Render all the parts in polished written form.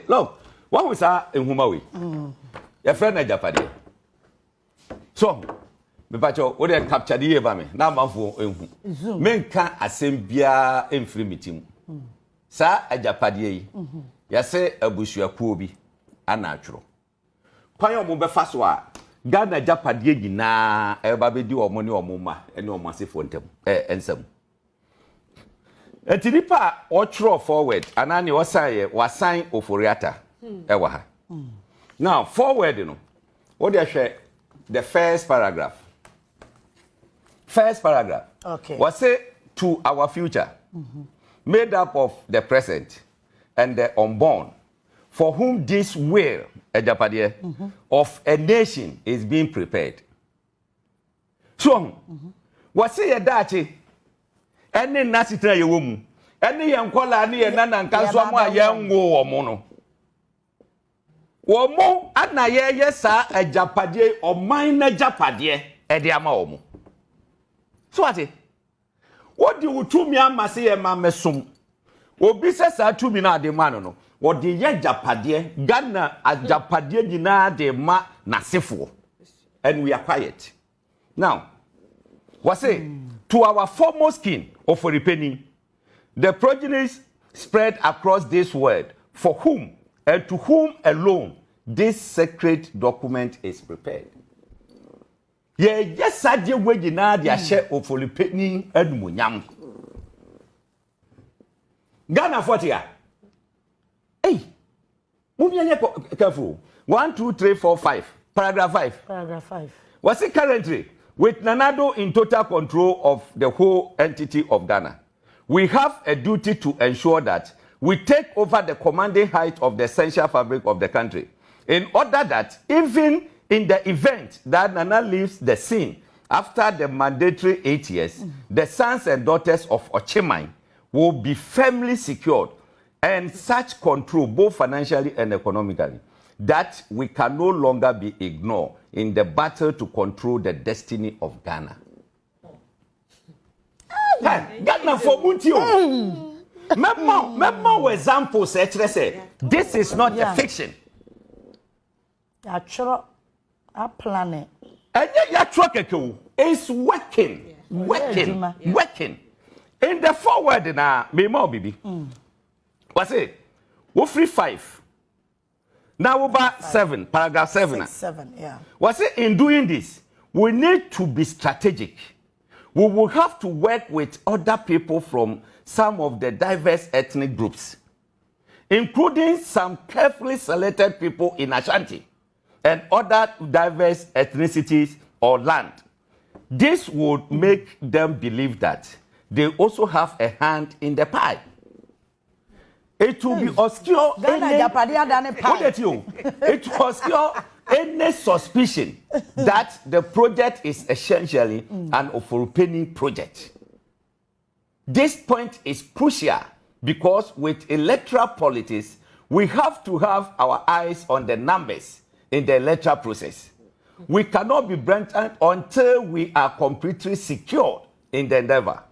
Look, what was that in Humawi? Your friend Agyapade. So, me pacho, what they captured here by me. Now, my phone. Men can't assemble in free meeting. Sir Agyapade, you say a bush your poor unnatural. Kwayo mo be faswa Ghana Agyapade na everybody do or money or mama and no massive for them ensem etinipa or throw forward anani was sign oforiata ewa ha now forward what they share the first paragraph okay was say to our future made up of the present and the unborn for whom this will Agyapade of a nation is being prepared. So, what say a dachi? Any nasitra ye woman, any young kola ni a Nana Kanswa young war mono. Womo, Anna yes, sir, Agyapade or mine Agyapade, Ediamaomo. So, what do you to me, Masi and Mamma Obi says to me now, the man. What the Agyapade, Ghana Agyapade dina de ma nasifo. And we are quiet. Now, what say to our foremost king of Oripeni, the progenies spread across this world, for whom and to whom alone this sacred document is prepared. Ye yes, I did wagina the share of Oripeni and Munyam. Ghana 40. Hey, move careful. 1, 2, 3, 4, 5. Paragraph 5. Paragraph 5. Was it currently with Nana-Addo in total control of the whole entity of Ghana? We have a duty to ensure that we take over the commanding height of the essential fabric of the country, in order that even in the event that Nana leaves the scene after the mandatory 8 years, the sons and daughters of Ochimai will be firmly secured and such control, both financially and economically, that we can no longer be ignored in the battle to control the destiny of Ghana. Ghana for Muntio. Memmo example say this is not a fiction. Actually, a planet. And it's working. Working. In the forward now, me more baby. What's it? We free 5. Now we back 7, paragraph 7. 6, 7, yeah. What's it? In doing this, we need to be strategic. We will have to work with other people from some of the diverse ethnic groups, including some carefully selected people in Ashanti and other diverse ethnicities or land. This would make them believe that they also have a hand in the pie. It will be obscure any suspicion that the project is essentially an Oforupeni project. This point is crucial because with electoral politics, we have to have our eyes on the numbers in the electoral process. We cannot be blatant until we are completely secured in the endeavor.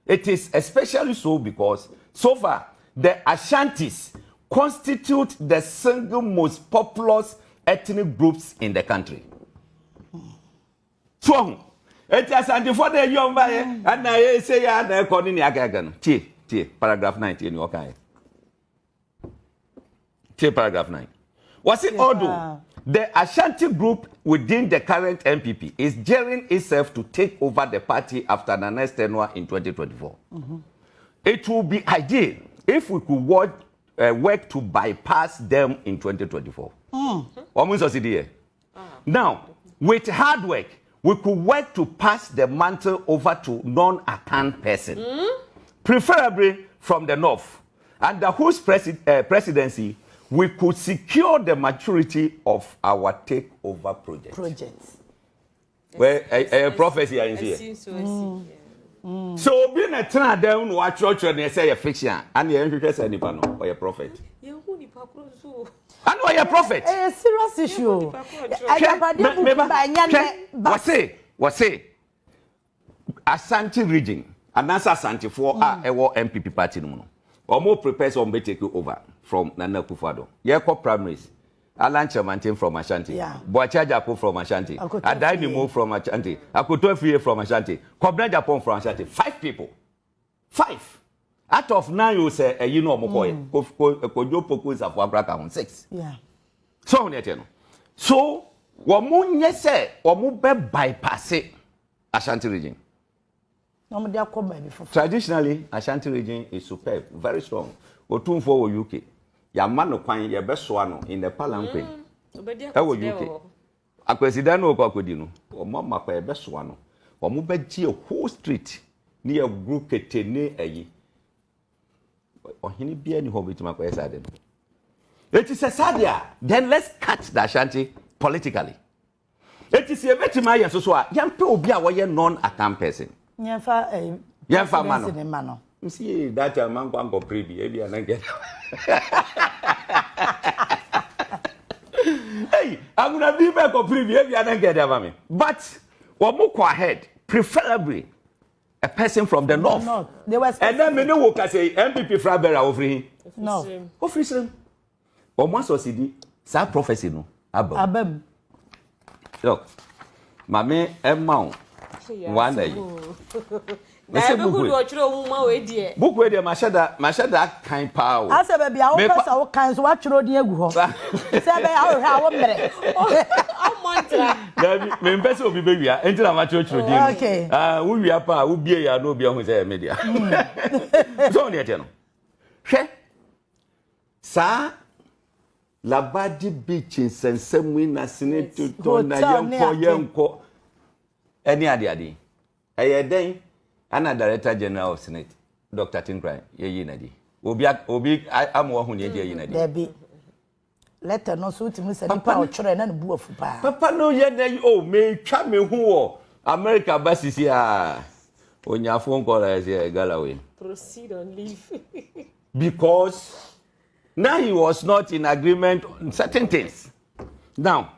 It is especially so because so far, the Ashantis constitute the single most populous ethnic groups in the country. So, it is Ashanti for the young man, and I say, I'm according to Agagan. Paragraph 9 in your kind. Paragraph 9. Was it although the Ashanti group within the current MPP is gearing itself to take over the party after Nana's tenure in 2024? It will be ideal if we could work to bypass them in 2024. Now, with hard work, we could work to pass the mantle over to non-account person, preferably from the north, under whose presidency we could secure the maturity of our takeover projects. Where a prophecy is here. So being a trend down what church and say a fiction and you interest anybody or a prophet. And why a prophet? A serious issue. What say? Ashanti region, and that's Ashanti for a MPP party. more prepares on be take over from Nana Akufo-Addo. Yeah, primaries. Alan Chamantin from Ashanti. Yeah. Boacha Agyapong from Ashanti. Adorye Mo from Ashanti. Akoto from Ashanti. Kobna Agyapong from Ashanti. 5 people. 5. Out of 9, you say, you know, Mokoye. Kojo Poko is a Fabraka on 6. Yeah. So, so, Wamu Yese, Wamu be bypass Ashanti region. Traditionally, Ashanti region is superb, very strong. Otum for UK. Yamano kwan ye besoano in the palanquin. Ewo UK. Akwesidano kwakodino. O mama kwa ye besoano. O mu beji a whole street near group ketene eyi. O hini bia ni ho bitima kwa yesa dem. It is a sadia. Then let's cut the Ashanti politically. It is a betima ye so so a yampe obi a wo ye non-account person. Yemfa mano. See that man go go preview ebi anange. Hey, I'm gonna be back on preview ebi anange dey mama. But we move ahead, preferably a person from the north. They were and then me no work as a MPP Frabera over here. No. Officially. O mo so sidi sa prophecy no abam. Look. Mame emma one day. Na be good ochiro muma we die. Book we dey mashada kind power. Asa be bia wo pesa wo kan so wa chiro din agu ho. Se be ya wo hwa wo mere. O mantra. Dabi me pesa obi be wia enti na ma chiro din. Okay. Wo wia pa wo bie ya no obi ahun say media. So ne ete no. Hwe. Sa Labadi beach in Sensemu na Senate to na yenko any ade. Eyeden ana Director General of Senate Dr. Tinkran ye nadi. Obi amwo hu ne ye nadi. Debi. Letter no so timi se nipa o chore na bu afu pa. Papa no ye na o me twa me hu wo America basisi a onyafo nkola se Galloway. Proceed on leave. Because now he was not in agreement on certain things. Now,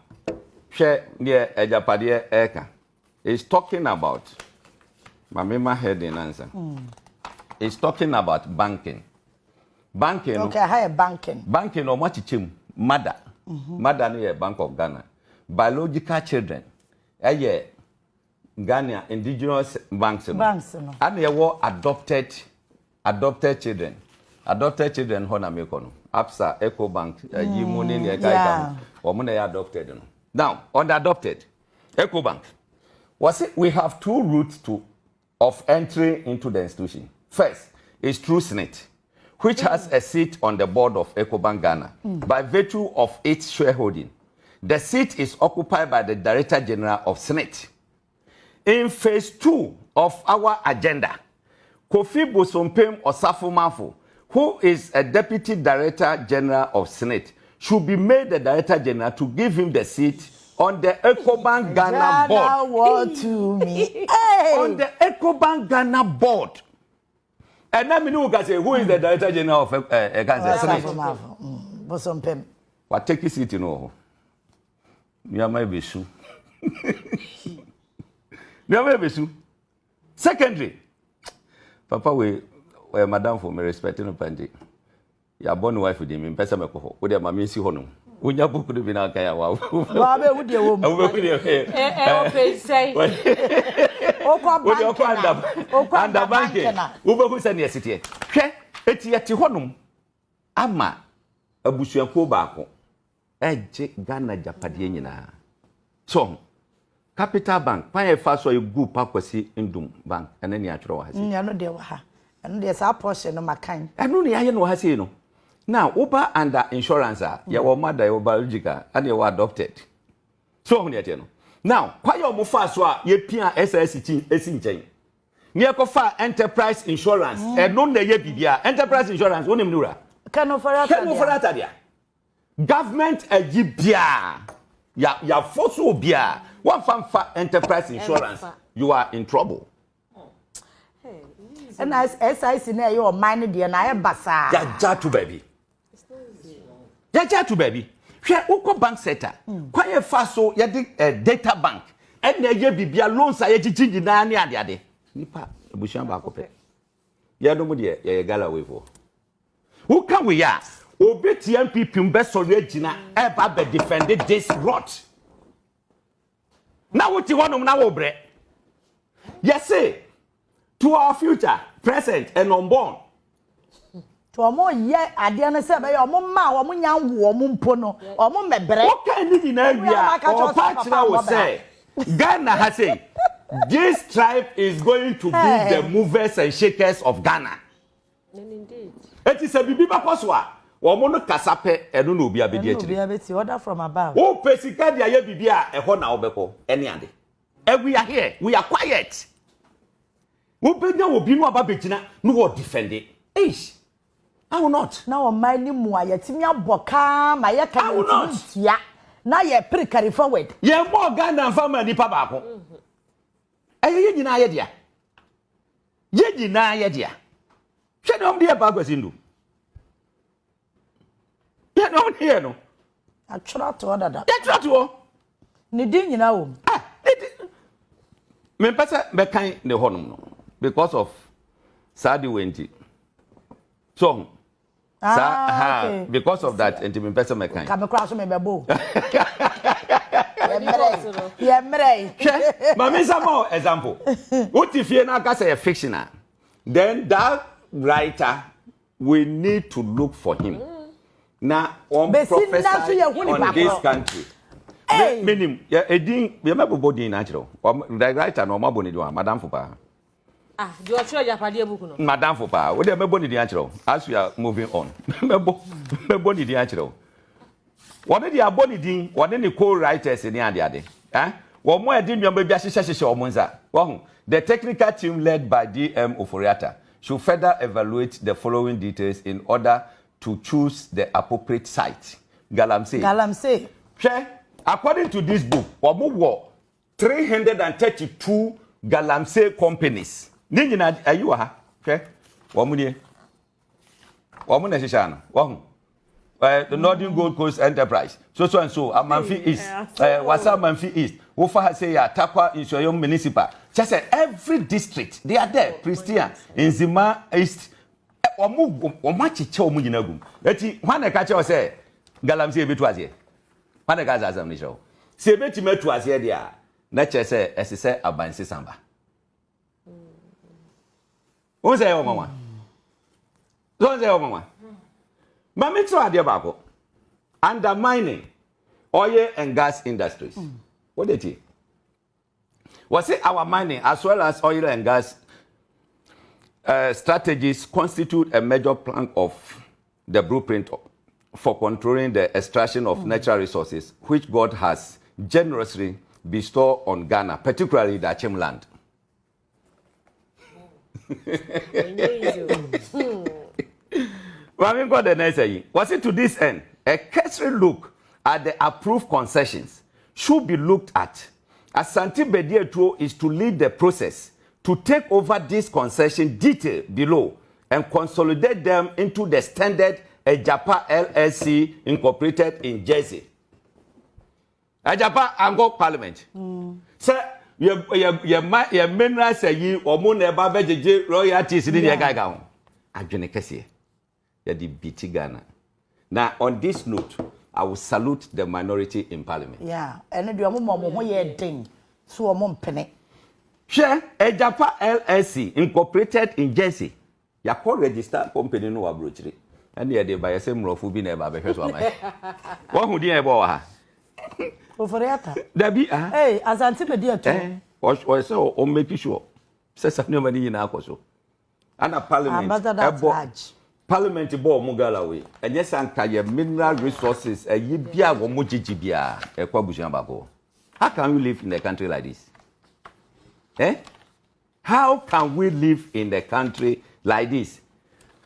share near Agyapade Eka is talking about Mamima head in answer. Is talking about banking. Banking. Okay, higher banking. Banking or much chim mother. Mother near Bank of Ghana. Biological children. Ghana indigenous banks. Banks no. And they were adopted children. Adopted children hona mekono. Absa Eco Bank Yimuni ne Kai Bank. Adopted. No. Now, on the adopted Eco Bank. We have 2 routes of entry into the institution. First is through Senate, which has a seat on the board of EcoBank Ghana by virtue of its shareholding. The seat is occupied by the Director General of Senate. In phase 2 of our agenda, Kofi Bosompem Osafo-Maafo, who is a Deputy Director General of Senate, should be made the Director General to give him the seat on the EcoBank Ghana board. To me. Hey. On the EcoBank Ghana board. And now we can say who is the Director General of Ghana Senate. Bosompem. What take his seat in all? Nyama besu. Nyama besu. Secondary. Papa we madam for me respecting no pandi. Ya born wife with him in pesa me ko. We dey mama si hono. Unya buku de bi na kan ya wa. Wa be wo de wo. Wo be de. O pe say. O kwa anda bank. Wo be ku se ne sitie. Hwe eti yete honom ama abusuanko baako. Eje Ghana Agyapade nyina. So Capital Bank, pan fa so egu pakwasi ndum bank ene ne atwere wa hase. Nya no de wa ha. Eno de sa portion no makan. Eno ne aye no hase no. Now, Uber under insurance, your mother, your biological, and you were adopted. So, now, quite your mufaswa, ye pia SSC, SNJ. Near Kofa Enterprise Insurance, and non the Yebia, Enterprise Insurance, one Nura. Cano for that. Government a Yibia. Ya Fosu Bia. One fanfa Enterprise Insurance, you are in trouble. And as SIC near your mind, dear, and I am Bassa. Jatu baby. Jatu baby. Hwe uko bank setter. Kwa ye faso ye data bank. And ye bibia loans a ye jiji na ni ade. Nipa ebusuan ba ko pe. Ye no mu de ye Galloway for. Who can we are? Obi TMP Pimbe Sorregina ever be defended this rot. Now what you want now obre? Yes, say to our future, present and unborn. To omo ye ade na se be omo ma omo nya wo omo mpo no omo mebre. What can you in area or partner will say? Ghana has said this tribe is going to be the movers and shakers of Ghana. Indeed. It is a bibi bakoswa. Omo no kasape enu no obi abedi akire. Obi abeti order from above. O pesika dia ye bibia eho na obeko ene ade. We are here. We are quiet. We benya obi no aba begina no wo defend it. Eish. I will not. Now my ni mu ayetimi aboka ma ye kan tia. Na ye pre carry forward. Ye mo Ghana fama nipa baako. Ye nyina ye dia. Ye nyina ye dia. Hwe no de ba kwasi ndu. Ye no de no. Atwra to dada. Ye twa to. Ni din nyina wo. Me pesa be kan ne honum no because of Sadi Wenti. So okay. Because of that, and me pesa me kan. Come across me bebo. Yeah, mre. Mami some example. What if you na ka say fictional? Then that writer we need to look for him. Now on prophesy on this country. Minim ya edin ya mabobodi natural. The writer no maboni do Madam Fopa. Do you try Agyapade book no? Madam Fopa, we dey maboni di natural. As we are moving on. Maboni di natural. What dey aboni din, what dey co-writers ni ade. Wo mo edin nwa ba bia hyehyehye o monza. The technical team led by DM Oforiata should further evaluate the following details in order to choose the appropriate site. Galamsey. According to this book, omo 332 Galamsey companies. Ninjina ayu ha. Omo nie. Omo na hyehyana. The Northern Gold Coast Enterprise. So and so, Amanfi East. Wasa Amanfi East. Wofa say ya Takwa Insoyo Municipal. Just say every district they are there. Christian, Nzima East. Omo chiche omo nyina gum. Eti wana ka che say Galamsey ebetu azie. Wana ka azam ni show. Se ebeti metu azie dia. Na che say esese abansi samba. O say o mama. Don't say o mama. Mami to ade bako. Undermining oil and gas industries. What did he? Was it our mining as well as oil and gas strategies constitute a major plank of the blueprint for controlling the extraction of natural resources, which God has generously bestowed on Ghana, particularly the Agyapong land. Was it to this end? A cursory look at the approved concessions should be looked at, as Adorye is to lead the process to take over this concession detail below and consolidate them into the standard Agyapade LLC incorporated in Jersey. Agyapong Ango Parliament. Sir, your minerals say or moon about vegetable royalties in the Gaga. Adorye the BT Ghana. Now, on this note, I will salute the minority in Parliament. Yeah, and you are more ding, so a mom penny. Share Agyapong LLC incorporated in Jersey. You call register company no abroachry. And the day by a same rough will be never be first one. What would you ever? Oforiata. There be hey, as Antipadia too. Or so, or make sure. Says nobody in our so. And a Parliament. Parliament board Mugalawe, and yes, anka ye mineral resources, a yibia or mujibia, a kwabushambago. How can we live in a country like this? How can we live in a country like this?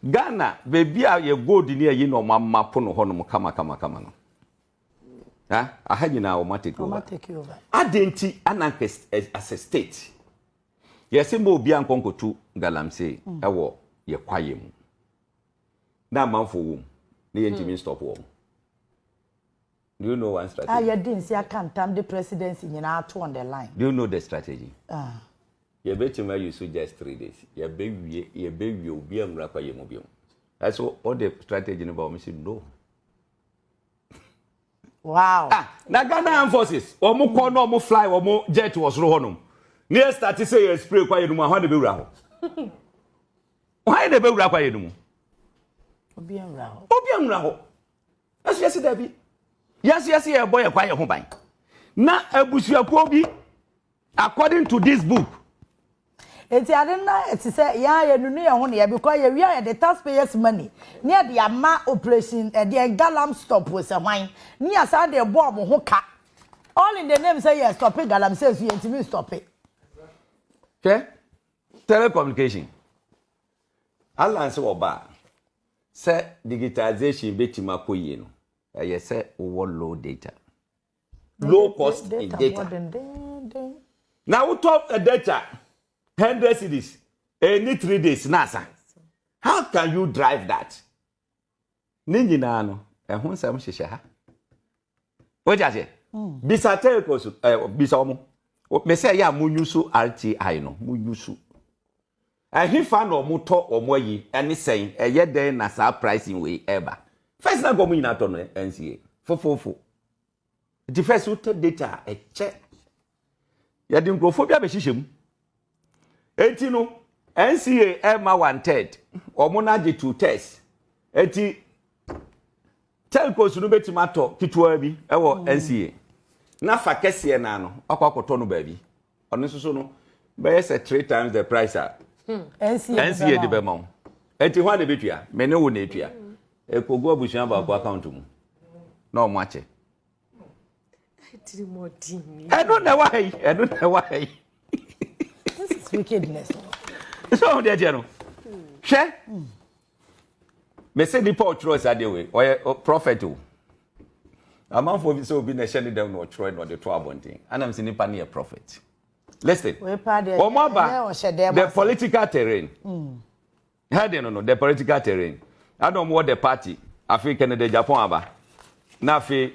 Ghana, baby, you go near you know, mamma pono honum, kama. I had you now, take over. I didn't as a state. Yes, Mo Bianconco to Galamsey, a war, ye quiet. Now, man for whom the intimate stop war. Do you know one strategy? I didn't see I can't time the presidency in our two on the line. Do you know the strategy? You bet you may you suggest 3 days. Your baby will be a rapper, you mobile. That's all the strategy about me said no. Wow. Na Ghana Armed Forces, omo call no omo fly, omo jet was rohonum. Near start to say you spray kwa yedum, how de be wura ho. Why de be wura kwa yedum? Obi an wura ho. Obi an wura ho. Yes, Debbie. Yes, your boy kwa ye ho ban. Na abusuakuo bi according to this book. Eti adena eti say ya ye nunu ye ho ne ya because ye wia the taxpayers money. Near the ama operation the galam stop was a wine. Near sa de bo mo ho ka. All in the name say yes stop it galam says you enti stop it. Okay? Telecommunication. Alliance oba. Say digitalization betima koye no. Yes say low data. Low cost in data. Now we talk data 100 cities any 3 days nasa. How can you drive that? Ninji na no ehun sam hihye ha. Oja je. Bisa telcos bisa omo. Me say ya munyusu RTI no munyusu. Ehi fa no moto omo yi ene sen eye den na sa pricing we eba. First na go mu nyina to no NCA. Fofofo. The first data e check. Ya di nkrofobia be hihye mu. Enti no NCA Emma 1/3 omo na je 2/3 enti telcos no betimato kitwa bi ewo NCA na fa kese na no akwakoto no ba bi ono so no be say 3 times the price NCA de be ma enti ho na betua me ne wo na etua ekogo abusuan ba ko account mu na o mo ache I don't know why This is wickedness. So there you know. She me say the poor trust Adorye or prophet o. Among for so be na share them no try no the to abontin. And I'm saying nipa na prophet. Listen. The political terrain. Heard no the political terrain. I don't want the party. African the Japan aba. Na fe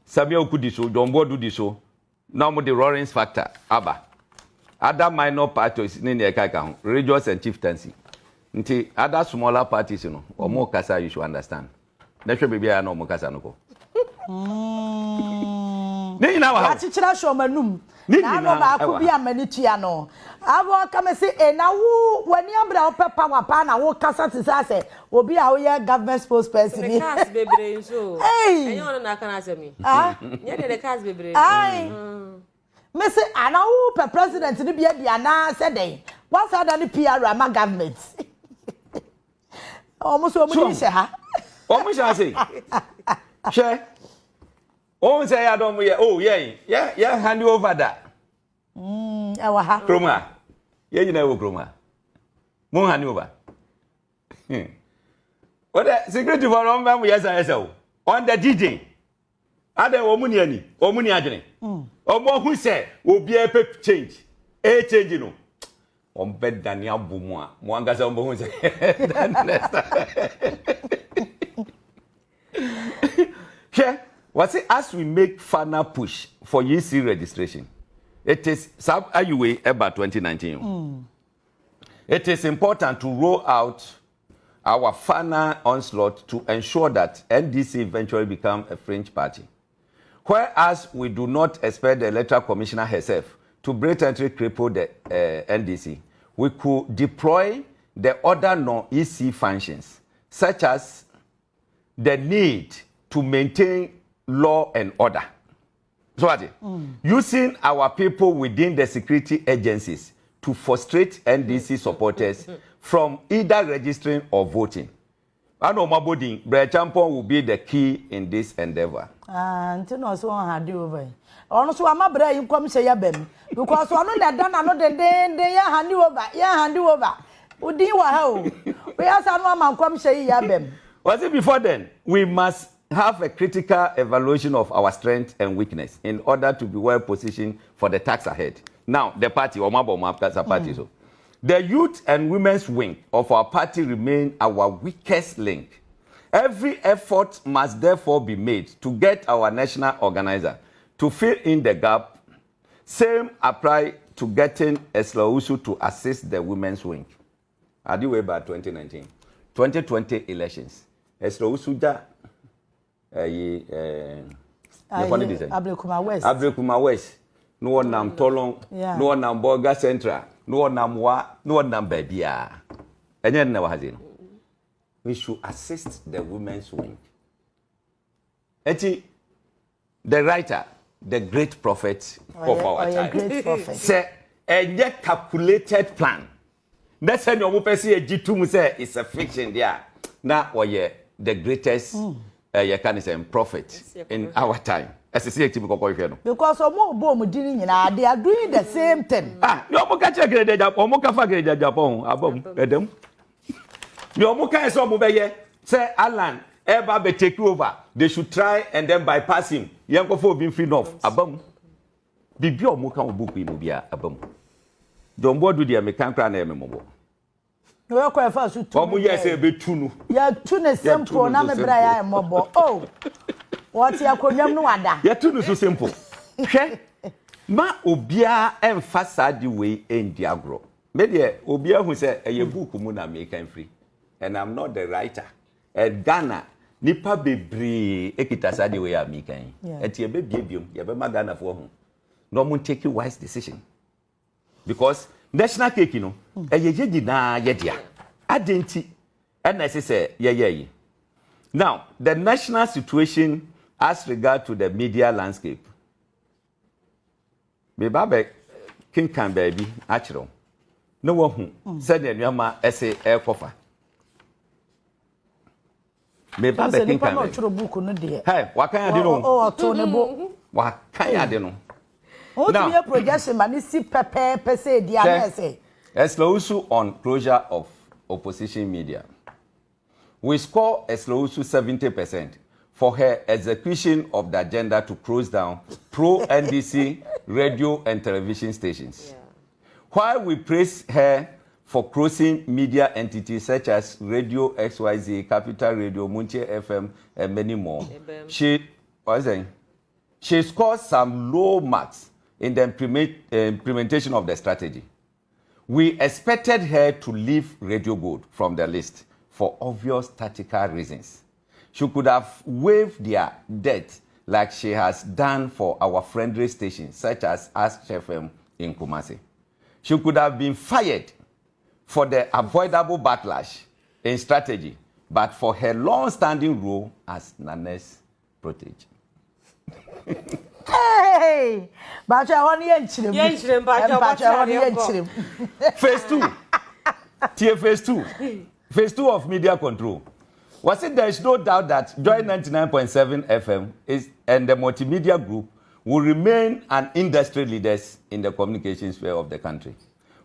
Samuel Kudi so Dombo do this so. Now mo the roaring factor aba. Other minor parties in the Kaka, religious and chieftaincy. Nti other smaller parties, you know, or more kasa you should understand. That should be a normal kasa no go. Ni na wa. Achichira show manum. Na no ba ku bia manitua no. Abo come say e na wo wani abra opepa wapa na wo kasa ti say obi a wo ye government spokesperson ni. The cars bebre so. Hey. Enyo na aka na asemi. Nye the cars bebre. Ai. Me say anawo per president ni bia dia na say den. What's other ni PR ama government. Almost so many say ha. Almost say. She. Oh say I don't yeah hand you over that. Ewa ha. Kroma. Ye nyina wo kroma. Mo hand you over. What the security for on yes on the DJ. Ade omuni ani, omuni adwene. Omo hu se obi e pe change. E change no. Ombe dani abumu a. Mo angasa ombo hu se. Here, what's it as we make final push for EC registration? It is sub IUA about 2019. It is important to roll out our final onslaught to ensure that NDC eventually become a fringe party. Whereas we do not expect the Electoral Commissioner herself to blatantly cripple the NDC, we could deploy the other non-EC functions, such as the need to maintain law and order. So using our people within the security agencies to frustrate NDC supporters from either registering or voting. Ano mabodi, Agyapong will be the key in this endeavor. Until no so had over. Also, I'm a brave you come say yabem. Because one of that done another day, they hand you over, hand you over. Would you how? We are some come say yabem. Was it before then? We must have a critical evaluation of our strength and weakness in order to be well positioned for the task ahead. Now, the party, or Maboma, party, so. The youth and women's wing of our party remain our weakest link. Every effort must therefore be made to get our national organizer to fill in the gap. Same apply to getting Eslausu to assist the women's wing. Adorye by 2019. 2020 elections. Esro usuja Ablekuma West. No one nam Tolong, no one nam Borga Central, no one nam Wa, no one nam Babia. And then never has it. We should assist the women's wing. Eti, the writer, the great prophet of our time, say a calculated plan. That's when you see a G2 say it's a fiction there. Now we the greatest prophet in our time. As a typical question. Because more bomb they are doing the same thing. You almost catch a great Agyapong, Adam. You almost catch some over say Alan, ever take over. They should try and then bypass him. Yanko for being free enough. Abam. Bibi omuka obuku imubia abam. Don't do the American crown ememo. No, I quite fast to Omu yes a bit tunu. Ya tune simple na me bra ya mobo. Oh. What ya konyam no ada. Ya tunu so simple. Hwe. Ma obia emphasize the way in diagro. Me de obia hu say eye book mu na American free. And I'm not the writer. At Ghana nipa bebre ekitasa the way American. Eti ebe biebiom, ye be ma Ghana for ho. No mun take a wise decision. Because national cake, you know, na yedia. Adenti, and I say, yeah. Now, the national situation as regard to the media landscape. Me babe, King can baby, actually. No one said that Yama essay air coffer. Me babe, King can hey, what can I do? Oh, Tony, what can I do? Oh, to be a projection, man, is see Pepe say, dear, say. Eslousu on closure of opposition media. We score Eslousu 70% for her execution of the agenda to close down pro-NDC radio and television stations. Yeah. While we praise her for closing media entities such as Radio XYZ, Capital Radio, Muntie FM, and many more, she scored some low marks in the implementation of the strategy. We expected her to leave Radio Gold from the list for obvious tactical reasons. She could have waived their debt like she has done for our friendly stations such as Ask FM in Kumasi. She could have been fired for the avoidable backlash in strategy, but for her long-standing role as Nana's protege. Hey, but I want Phase 2. Tier phase 2. Phase 2 of media control. Was it there is no doubt that Joy 99.7 FM and the multimedia group will remain an industry leaders in the communication sphere of the country.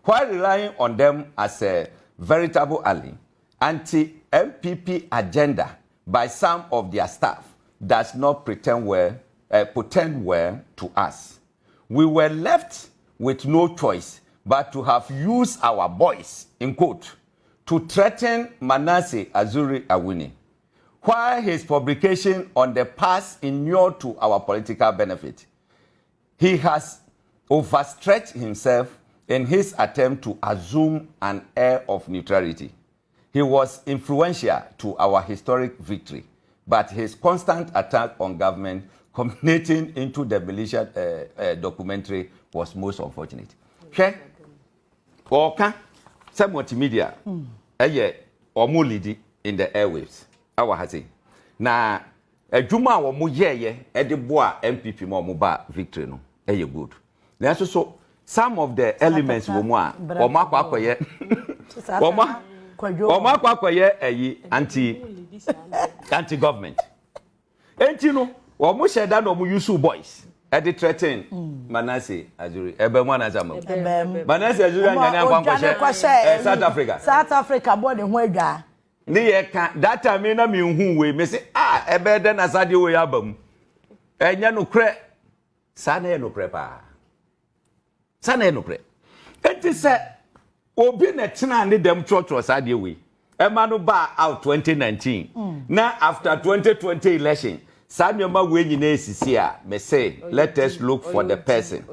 While relying on them as a veritable ally, anti-MPP agenda by some of their staff does not pretend well to us. We were left with no choice but to have used our voice, in quote, to threaten Manasseh Azuri Awini. While his publication on the past inured to our political benefit, he has overstretched himself in his attempt to assume an air of neutrality. He was influential to our historic victory, but his constant attack on government culminating into the militia documentary was most unfortunate. Okay? Oka, some multimedia, omo lead in the airwaves. Awa hasi. Na juma omo ye the boa MPP mo ba victory no. Good. Na so some of the elements wo mu a omo akwakoye omo akwakoye anti government. Enti no omo sheda no omo use boys e dey threaten Manasseh Azuri ebe mu na zama. Manasseh Azuri anyane akwankwa South Africa boy de ho adwa. Ni ye ka that time na me hu we me say ebe de na sade we abam. Enya no kre sa na no kre pa. Sa na no kre. Enti se obi na tena ne dem trotro sade we. Ema no ba out 2019. Na after 2020 election Samuel we nyina esisi a me say let us look for the person.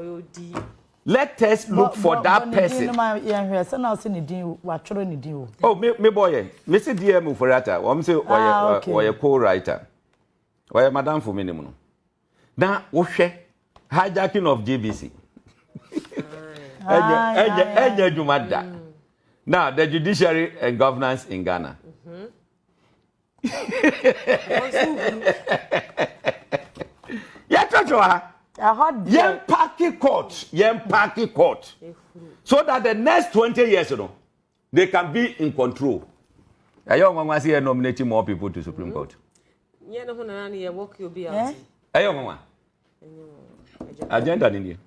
let us look for that person. Oh, me boy, Mr. DM for that. I'm say or a co-writer. Or madam for minimum. Now, Oshe, hijacking of GBC. Now, the judiciary and governance in Ghana. Yen party court. So that the next 20 years, they can be in control. I don't want to see nominating more people to Supreme Court. Agenda in here.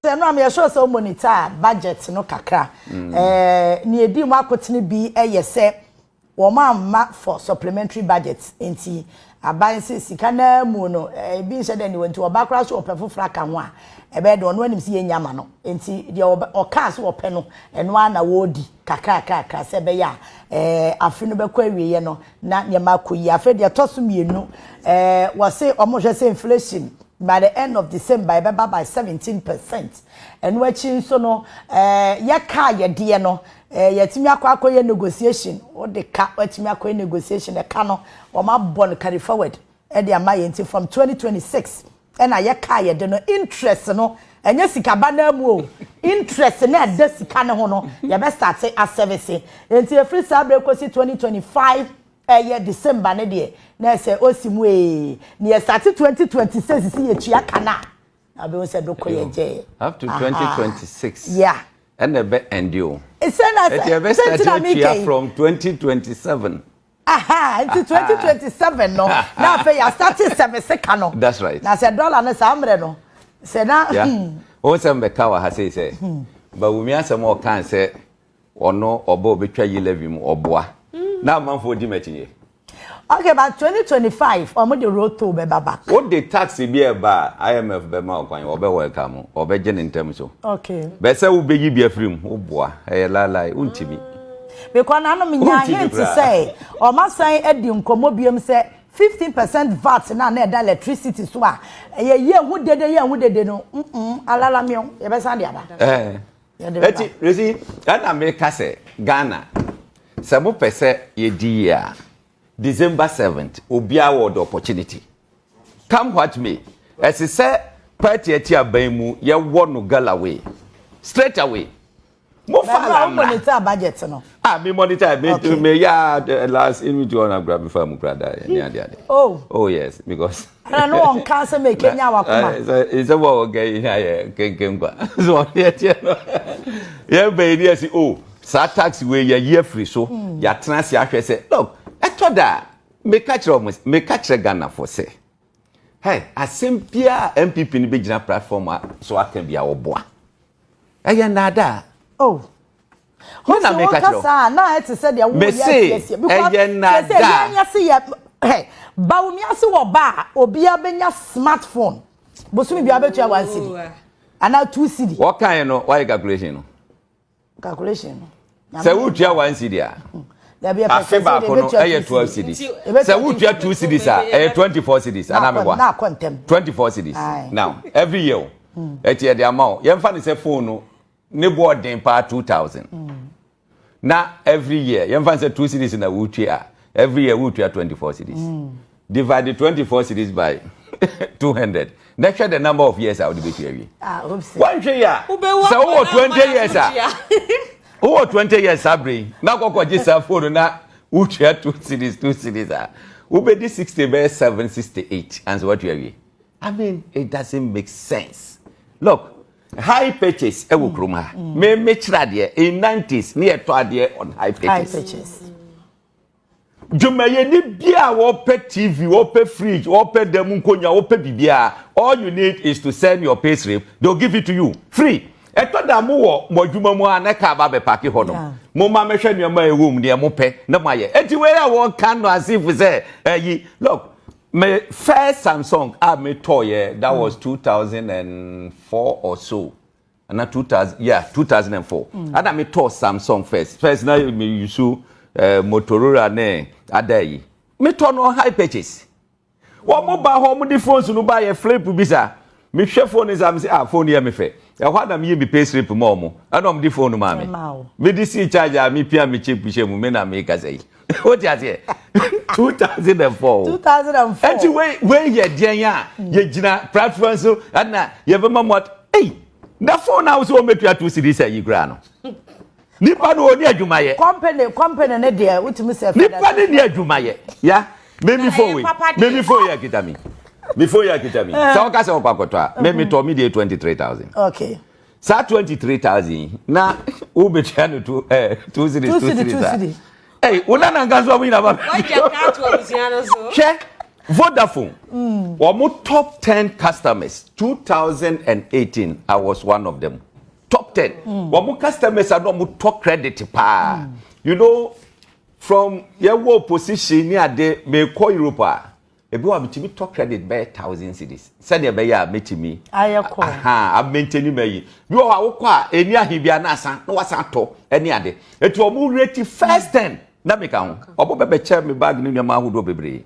No, I'm sure so monitor budget no kakra. Ni edi mu akotini bi yese wo ma for supplementary budgets enti abanse sika na mu no bi nse de ni wenti obakra so opefofra ka ho a ebe de ono anim si yenyama no enti de oka so ope no eno ana wodi kakra se be ya afi no be kwa wiye no na nyama koyi afi de toso mienu wo se omo hwe se inflation by the end of December by 17%. And watching so no ya ka ye de no yetimi akwa negotiation o de ka watimi akwa negotiation the ka no o ma bon carry forward e de amayenti from 2026 and ya ka ye de no interest no enye sika ba na mu o interest na de sika ne ho no ya be start as service enti free sabre kosi 2025 December ne de na say osimu ne start 2026 si ye tua kana abi won say dokoye je up to 2026 yeah and the be end you it's na say from 2027 aha into 2027 no na fe ya start service kano that's right na say dollar na sa amre no say na o say be ka wa ha say ba wumi asem o kan say ono obo betwa yi levi mu oboa na man for di metinye. Okay, but 2025 omo the road to be baba. What the tax be ba IMF be ma okwan obe welcome obe je ntem so. Okay. Be say wo be yi bia frim oboa e lalai untimi. Because na no me nya hint say o ma san edi nkomo biem say 15% VAT na da electricity so a ye hu dede no alala mi o ye be san dia ba. Eti resi na America say Ghana Samu pese ye dia December 7th obia award opportunity come what me as he say party etia ban ye wono galaway straight away mo fala monitor budget no me monitor me ya last in which one grab before mu brother oh yes because I know on cancer make Kenya wakuma it's a wo okay ya kenkwa so ye be dia si sa tax we year free so ya trans ya hwe say look etoda me catch Ghana for say hey asempia MPP ni be gina platform so aka bia oboa eye nada na me catch na it say there we yes because eye nada hey ba umi ase wo ba obia benya smartphone bosumi bia betu ya 1 cedi ana 2 cedi what kind no why calculation say who tia 1 cedi a there be a person say 12 cedis say who tia 2 cedis a 24 cedis ana me na contem 24 cedis now every year eti the amount you fa say phone no ne boarding pa 2000 na every year you fa say 2 cedis na who tia every year who tia 24 cedis divide 24 cedis by 200 next the number of years I would be here one year so 20 years oh 20 years abri na kokko gisa phone na utia 2 cedis we be this 60 by 768 and what you are I mean it doesn't make sense look high purchase e wo krom ha me chira de in 90s near to ade on high purchase Jumaye ni bia wo pe TV wo pe fridge wo pe dem nkonya wo pe bibia all you need is to send your pay slip they'll give it to you free eto da mu wo modwuma mu anaka ba be paki ho no mo ma mehwe nuama ewom de mo pe na mo aye enti we ya wo kan no asif say look my first Samsung me toy that was 2004 or so and 2004 and me toy Samsung first now me use Motorola ne Adorye me turn on high purchase wo mo ba ho mo di phones no ba ye flip bisa me hwe phone is am say phone here me fe ya hwa na me be pay slip mo mo ana om di phone ma me me di si charger me pia me check pishe mu me na me ka say what you say 2004 enti we ye den ya ye gina platform so ana ye be mamot hey na phone na so metua 2 series ayi gra no nipa no oni adwuma ye company ne de utimi se nipa ne ni adwuma ye ya me phone ya kita me before you get me so ka se opakoto a me to me dey 23,000 okay sa 23,000 na u betia no 2 series hey una na nganzo abu ina ba why you can't to obusiano so che Vodafone omo top 10 customers 2018 I was one of them top 10 omo customers are no top credit pa you know from your position near the me call Europe ebi wa bitimi top credit by 1,000 cedis said e be ya metimi ayeko am maintain me bi o awoko a eni ahibia na asan na wasan to eni ade etu omu rate first 10 na me ka ho obo bebe che me bag ni nyama ahodo bebre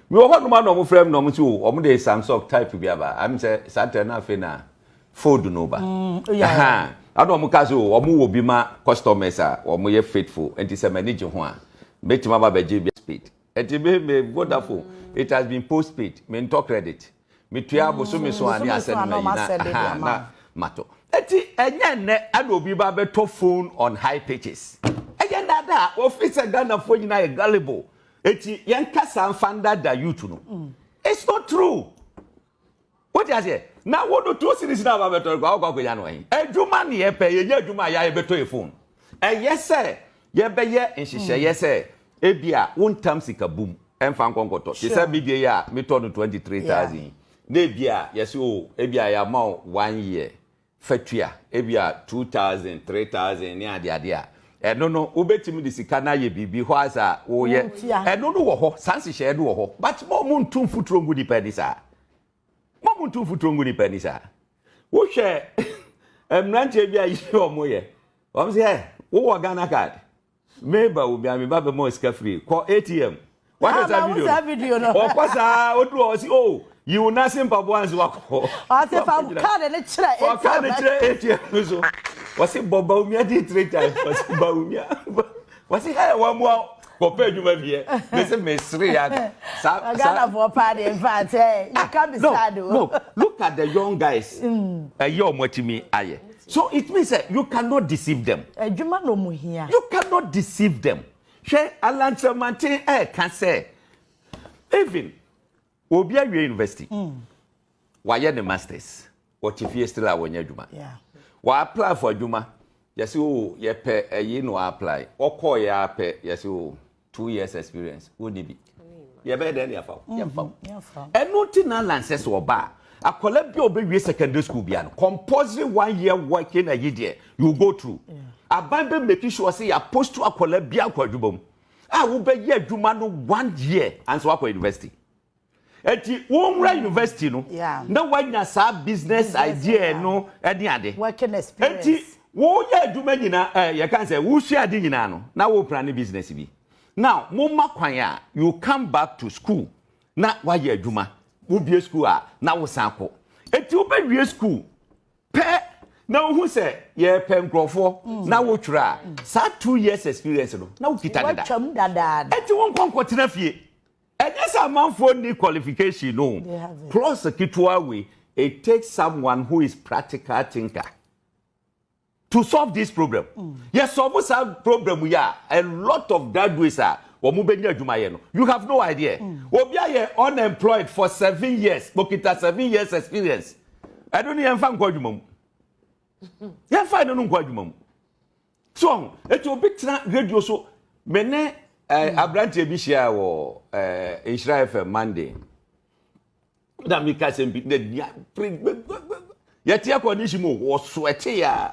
mi o hono ma no mo frame no mo ti o omu de Samsung type bi aba am say Saturn na fe na fold no ba ado omu ka so omu wo bi ma customers a omu ye faithful enti se manage ho a betima ba beje bi speed enti me Vodafone it has been postpaid me talk credit me tua boso me so ani asem na mato eti enye ne ana obi ba beto phone on high pitches enye dada officer Ghana phone nyina e gullible eti yen kasa mfanda da youth no it's not true what you say na wo do 2 series na ba beto kwa ya no hin adwuma ne ye pe ye adwuma ya ye beto e phone yes sir ye be ye nhihye yes sir ebia wontam sika boom emfa nkonkoto ti say bidie ya me to no 23,000 na bia yes o ebia ya ma 1 year fatua ebia 2,000 3,000 ni ade a no no obetimi de sika na ye bibi ho asa wo ye no no wo ho sanse she do wo ho but mo muntu futuro ngu di penisa mo muntu futuro ngu di penisa wo hwe emrante bia yi omo ye wo say wo Ghana card meba obi ami ba be mo sika free ko ATM what is that video no o kwasa odu o si oh you na simple ones wako o se fa card ne kire ATM so wasi boba umia di 3 times wasi ba umia wasi ha wa mo ko pe adwuma bie me se mesri ya Ghana for party in fact you can't be sad no look at the young guys your motimi aye so it means that you cannot deceive them adwuma no mu hia you cannot deceive them she alantamante can say even obi awie university wa ye the masters what if you still awon adwuma wa apply for adwuma yes o ye pe you no apply okọ ya pe yes o 2 years experience woni bi ye be den ya fa enu ti na lances oba akola bi obewie secondary school bia no compulsory 1 year working a year you go through abambe make sure say ya post to akola bia akwadwubam wo be ye adwuma no 1 year and so akwa university eti wonra university no na wanya sa business idea no edi ade working experience eti wo ye adwuma nyina ye kan say wo hwe ade nyina no na wo plan business bi now mo makwan a you come back to school na wa ye adwuma wo bie school a na wo san ko eti wo be wie school pe na wo say ye pe nkrofo na wo twira sa 2 years experience no na wo kita dada eti won konkotena fie yes, a man for the qualification, no. Plus, a kitwa way, it takes someone who is practical thinker to solve this problem. Yes, solve this problem. We are a lot of graduates are. You have no idea. We are unemployed for 7 years. Bokita 7 years experience. I don't even find quadumum. You find no quadumum. So, it will be radio so many. Abrante bi share wo Israel FM Monday da mi ka se bi de ya tia condition mo wo sweat ya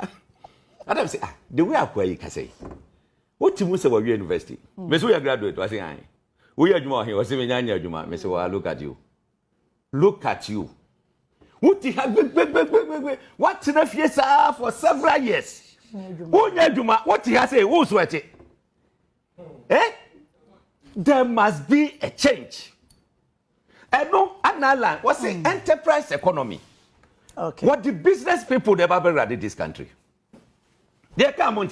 adam say the way akwa yi ka say what you say we university me so you graduate wa say an we adwuma he o say me nyanya adwuma me say wa look at you what you have what na fie sa for several years wo nya adwuma what you say wo sweat there must be a change. No, anala what's the enterprise economy? Okay. What the business people never been run this country. They come on